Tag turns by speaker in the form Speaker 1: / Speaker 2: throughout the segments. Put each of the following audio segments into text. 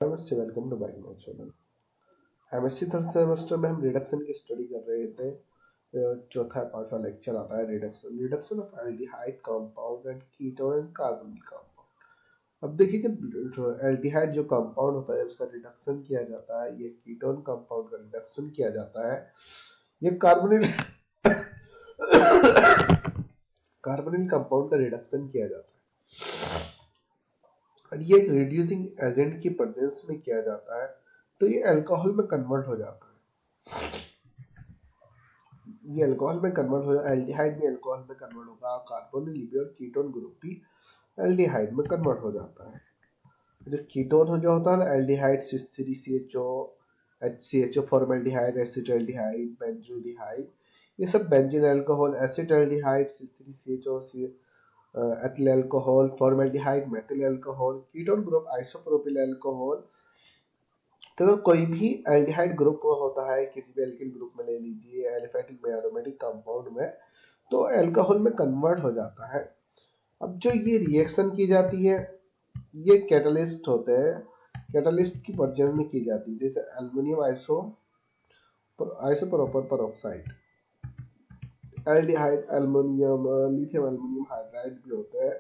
Speaker 1: नमस्ते, welcome to my channel. MSc third semester में हम रिडक्शन की स्टडी कर रहे थे। चौथा पांचवा लेक्चर आता है reduction reduction of aldehyde compound and ketone and carbonyl compound. अब देखिए, जब एल्डिहाइड जो कंपाउंड होता है उसका रिडक्शन किया जाता है, ये कीटोन कंपाउंड का रिडक्शन किया जाता है, ये कार्बोनिल कार्बोनिल कंपाउंड का रिडक्शन किया जाता है, और ये एक रिड्यूसिंग एजेंट की प्रेजेंस में किया जाता है, तो ये अल्कोहल में कन्वर्ट हो जाता है। ये अल्कोहल में कन्वर्ट हो एल्डिहाइड भी अल्कोहल में कन्वर्ट होगा, कार्बोनिल भी और कीटोन ग्रुप भी एल्डिहाइड में कन्वर्ट हो जाता है। जो कीटोन हो जो होता है ना, aldehyde CH3CHO, HCHO formaldehyde, acetaldehyde, benzaldehyde, ये सब benzene alcohol, acetaldehyde, CH3CHO, ethyl alcohol, formaldehyde, methyl alcohol, ketone group isopropyl alcohol. तो कोई भी एल्डिहाइड ग्रुप होता है, किसी भी एल्किल ग्रुप में ले लीजिए, एलिफेटिक में, एरोमेटिक कंपाउंड में, तो अल्कोहल में कन्वर्ट हो जाता है। अब जो ये रिएक्शन की जाती है, ये कैटलिस्ट होते हैं, कैटलिस्ट की प्रेजेंस में की जाती है, जैसे एल्युमिनियम आइसोप्रोपर peroxide, aldehyde aluminium, lithium aluminium hydride भी होते हैं,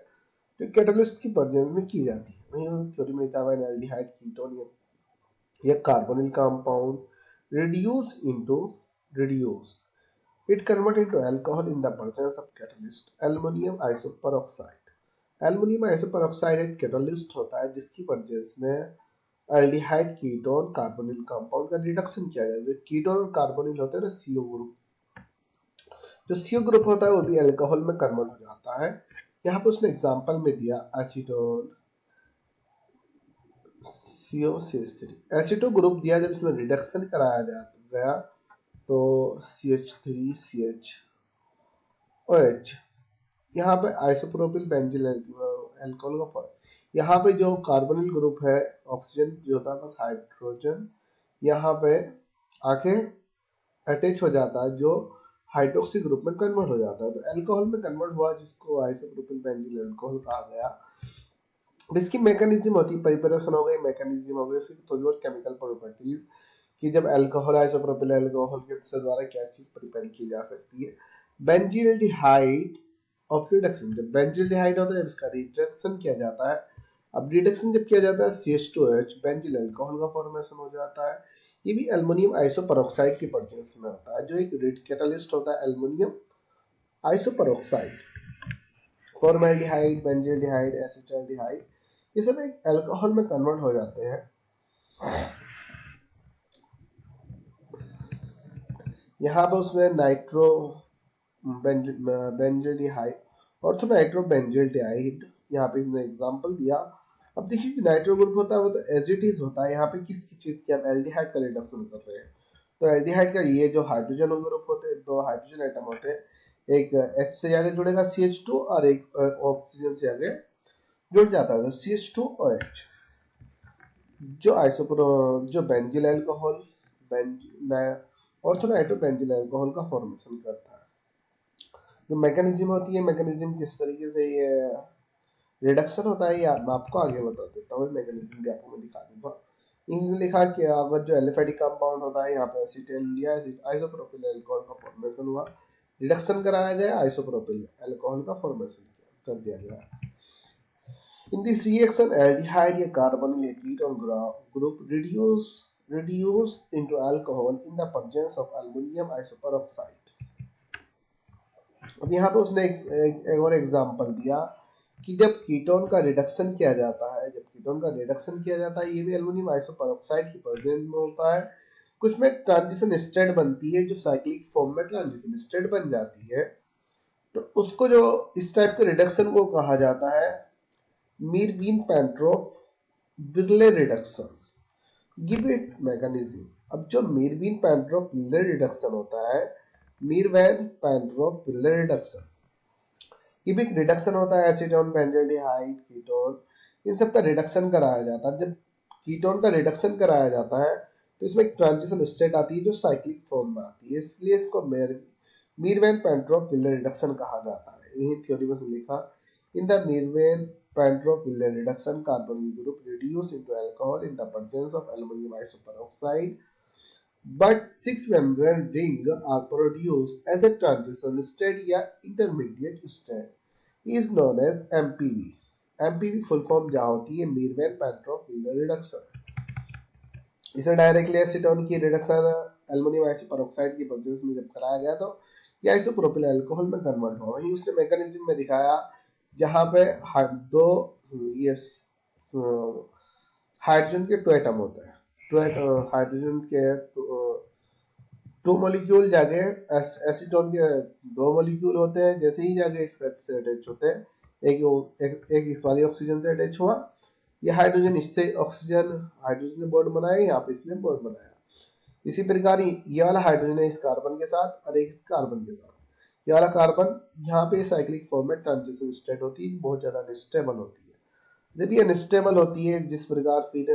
Speaker 1: तो कैटलिस्ट की प्रेजेंस में की जाती है। वहीं थ्योरी में लिखा हुआ है एल्डिहाइड कीटोन या carbonyl compound reduce it convert into alcohol in the presence of catalyst aluminum isoperoxide। aluminum isoperoxide एक कैटलिस्ट होता है जिसकी प्रेजेंस में एल्डिहाइड कीटोन कार्बोनिल कंपाउंड का रिडक्शन किया जाता है। कीटोन और कार्बोनिल होते हैं ना, सीओ ग्रुप, जो सीओ ग्रुप होता है वो भी अल्कोहल में कन्वर्ट हो जाता है। यहाँ पे उसने एग्जांपल में दिया एसीटोन, CO CH3 एसिटो ग्रुप दिया, जब इसमें रिडक्शन कराया गया तो CH3CHOH, यहाँ पे आइसोप्रोपिल बेंजिल अल्कोहल का फॉर्म। यहाँ पे जो कार्बोनिल ग्रुप है, ऑक्सीजन जो होता है बस हाइड्रोजन यहाँ पे आके अटैच हो जाता है, जो हाइड्रोक्सी ग्रुप में कन्वर्ट हो जाता है, तो अल्कोहल में कन्वर्ट हुआ, जिसको आइसोप्रोपिल बेंजिल अल्कोहल कहा गया। इसकी मैकेनिज्म होती है, प्रिपरेशन हो गई, मैकेनिज्म हो गई, उसकी थोड़ी बहुत केमिकल प्रॉपर्टीज कि जब अल्कोहल आइसोप्रोपिल अल्कोहल के द्वारा क्या चीज प्रिपेयर की जा सकती है। बेंजील्डिहाइड ऑफ रिडक्शन, जब बेंजील्डिहाइड होता है जब इसका रिडक्शन किया जाता है, अब रिडक्शन जब किया जाता है CH2H बेंजील अल्कोहल का फॉर्मेशन हो जाता है। ये भी एल्युमिनियम आइसोपेरोक्साइड की प्रेजेंस में होता है, जो एक कैटलिस्ट होता है एल्युमिनियम आइसोपेरोक्साइड। फॉर्मल्डिहाइड, बेंजील्डिहाइड, एसिटाल्डिहाइड, ये सब एक अल्कोहल में कन्वर्ट हो जाते हैं। यहाँ पर उसमें nitro benzaldehyde, ortho nitro benzaldehyde, यहाँ पे इसने एग्जांपल दिया। अब देखिए कि नाइट्रो ग्रुप होता है वो तो एज इट इज होता है, यहाँ पे किस चीज की आप एल्डिहाइड का रिडक्शन कर रहे हैं, तो एल्डिहाइड का ये जो हाइड्रोजन ग्रुप होते हैं, दो हाइड्रोजन आइटम होते हैं, एक H से आगे जुड़ेगा CH2 और एक ऑक्सीजन से आगे जुड़ जाता है, तो CH2OH, जो आइसोप्रो जो बेंजिल अल्कोहल ऑर्थोनाइट्रो बेंजिल अल्कोहल का फॉर्मेशन करता है। जो मैकेनिज्म होती है, मैकेनिज्म किस तरीके से ये रिडक्शन होता है, ये मैं आपको आगे बता देता हूँ, मैकेनिज्म भी आपको मैं दिखा दूंगा। इसने लिखा कि अगर जो एलिफेटिक कंपाउंड होता है, यहाँ पे एसिटेन लिया, आइसोप्रोपिल अल्कोहल का फॉर्मेशन हुआ, रिडक्शन कराया गया, आइसोप्रोपिल अल्कोहल का फॉर्मेशन कर दिया गया। In this reaction, aldehyde या carbonyl या ketone group reduce into alcohol in the presence of aluminum isoperoxide। अब यहाँ पे उसने एक और एग्जांपल दिया कि जब कीटोन का रिडक्शन किया जाता है, ये भी एल्युमिनियम आइसोपेरोक्साइड की प्रेजेंस में होता है। कुछ में ट्रांजिशन स्टेट बनती है, जो साइक्लिक फॉर्म में ट्रांजिशन स्टेट बन जाती है, तो उसको जो इस टाइप के रिडक्शन को कहा जाता है मीरबीन-पेंट्रोफ-विरले रिडक्शन। Give it mechanism. अब जो मीरबीन-पेंट्रोफ-विरले रिडक्शन होता है, मीरबैन-पेंट्रोफ-विरले रिडक्शन, ये भी एक रिडक्शन होता है, एसीटोन, बेंजल्डिहाइड, कीटोन, इन सब का रिडक्शन कराया जाता है। जब कीटोन का रिडक्शन कराया जाता है तो इसमें एक ट्रांजिशन स्टेट आती है जो साइक्लिक फॉर्म में आती है, इसलिए इसको मीरबैन-पेंट्रोफ-विरले रिडक्शन कहा जाता है। यही थ्योरी में लिखा, in the Meerwein Pentrophyllene reduction, carbonyl group reduced into alcohol in the presence of aluminum isoperoxide, but 6 membrane ring are produced as a transition state या intermediate state is known as MPV. MPV full form क्या होती है? मीरवेन पेंट्रोफिलर reduction. इसे directly acetone की reduction aluminium आइसोपेरोक्साइड की process में जब कराया गया तो यह आइसोप्रोपिल अल्कोहल में कन्वर्ट हुआ। वहीं उसने मैकेनिज्म में दिखाया जहां पे दो ये हाइड्रोजन के टू एटम होते हैं, हाइड्रोजन के टू मॉलिक्यूल जाके एसीटोन के दो मॉलिक्यूल होते हैं, जैसे ही जाके इस पे से अटैच होते हैं, एक इस वाली ऑक्सीजन से अटैच हुआ, ये हाइड्रोजन इससे ऑक्सीजन हाइड्रोजन ने बॉन्ड बनाया, यहाँ पे इसने बॉन्ड बनाया। इसी प्रकार ये वाला हाइड्रोजन है इस कार्बन के साथ और एक इस कार्बन के साथ, ये वाला कार्बन यहाँ पे साइक्लिक फॉर्म में ट्रांजिशन स्टेट होती है, बहुत ज्यादा अनस्टेबल होती है। जब ये अनस्टेबल होती है जिस प्रकार फिर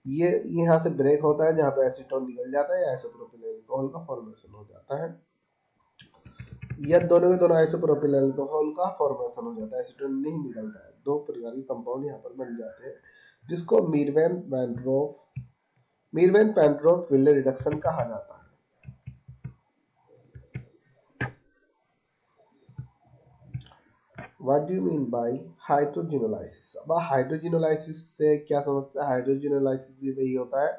Speaker 1: ये यहाँ से ब्रेक होता है, जहाँ पे एसीटोन निकल जाता है, आइसोप्रोपिल अल्कोहल का फॉर्मेशन हो जाता है। यह दोनों के दोनों आइसोप्रोपिल अल्कोहल का फॉर्मेशन हो जाता है, एसीटोन नहीं निकलता है। दो प्रकार के कंपाउंड यहाँ पर बन जाते हैं, जिसको मीरवेन पेंट्रोफिलर रिडक्शन कहा जाता है। What do you mean by हाइड्रोजिनोलाइसिस? अब हाइड्रोजिनोलाइसिस से क्या समझते हैं? हाइड्रोजिनोलाइसिस भी वही होता है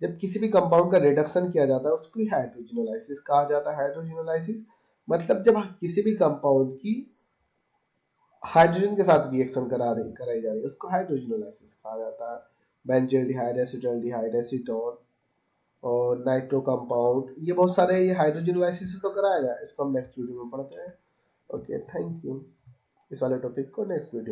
Speaker 1: जब किसी भी कंपाउंड का रिडक्शन किया जाता है, उसको हाइड्रोजिनोलाइसिस कहा जाता है। हाइड्रोजिनोलाइसिस मतलब जब किसी भी कंपाउंड की हाइड्रोजन के साथ रिएक्शन कराई जा रही है, उसको हाइड्रोजिनोलाइसिस कहा जाता है। बेंजोल्डिहाइड, एसिटल्डिहाइड, एसीटोन और नाइट्रो कंपाउंड, ये बहुत सारे ये हाइड्रोजिनोलाइसिस तो कराया गया, इसको हम नेक्स्ट वीडियो में पढ़ते हैं। Okay, thank you. इस वाले टॉपिक को नेक्स्ट वीडियो